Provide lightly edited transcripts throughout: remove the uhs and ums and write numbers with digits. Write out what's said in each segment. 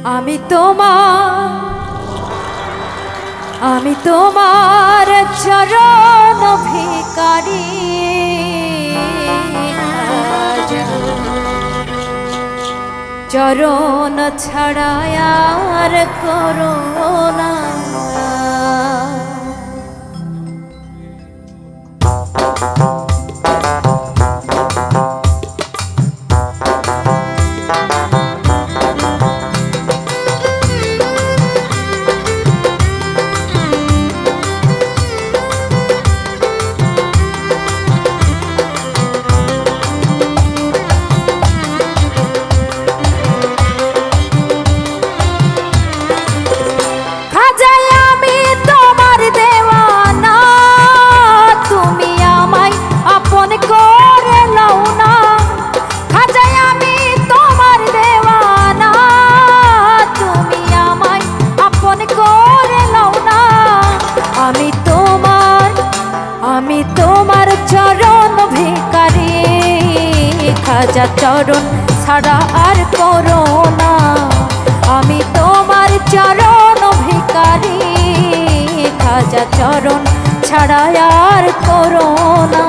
আমি তোমার চরণ ভিখারি, চরণ ছাড়া আর করো না। চরণ ভিখারি, খাজা চরণ ছাড়া আর করো না। আমি তোমার চরণ ভিখারি, খাজা চরণ ছাড়া আর করো না।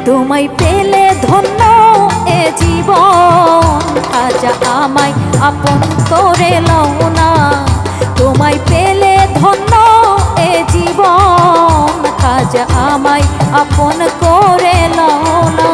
তোমায় পেলে ধন্য এ জীবন, খাজা আমায় আপন করে লও না। তোমায় পেলে ধন্য এ জীবন, খাজা আমায় আপন করে লও না।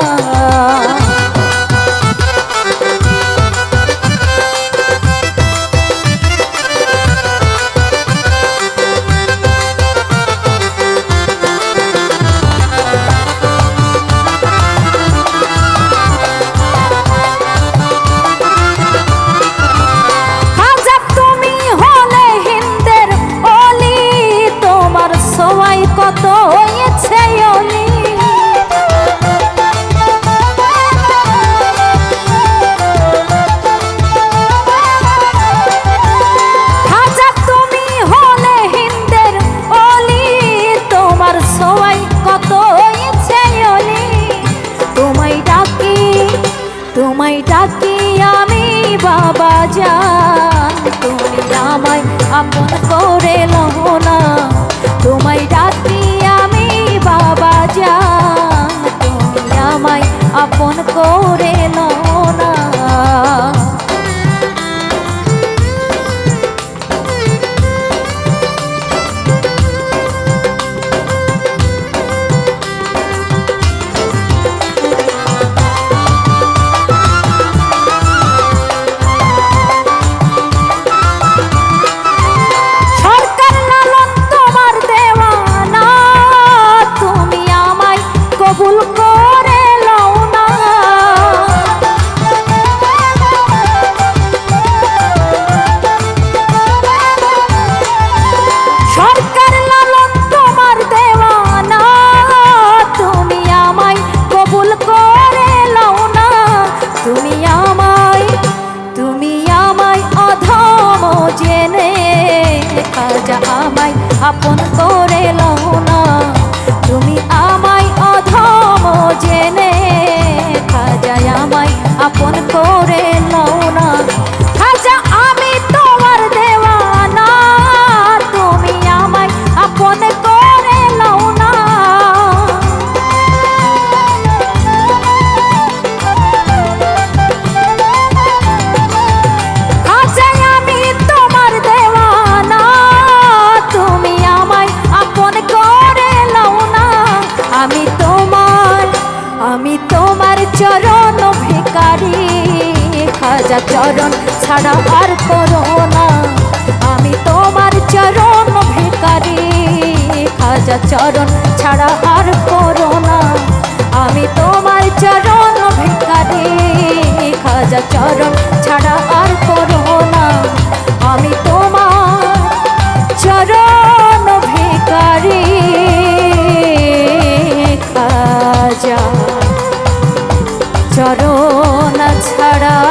কত হয়েছে অলি, খাজা তুমি হলে হিন্দের অলি, তোমার সবাই কত হয়েছে অলি। তোমায় ডাকি আমি বাবা জান, তুমি আমায় আপন করে লও না। তোমায় ডাকি আমি বাবা জান, তুমি আমায় আপন করে লও না। খাজা আমায় আপন করে লও না। তুমি আমায় অধম জেনে, খাজা আমায় আপন করে লও না। খাজা আমি তোমার দেওয়ানা, তুমি আমায় আপন করে লও না। খাজা আমি তোমার দেওয়ানা, তুমি আমায় আপন করে খাজা চরণ ছাড়া আর করো না, আমি তোমার চরণ ভিখারি। খাজা চরণ ছাড়া আর করো না, আমি তোমার চরণ ভিখারি। খাজা চরণ ছাড়া আর করো না, আমি তোমার চরণ ভিখারি। খাজা চরণ ছাড়া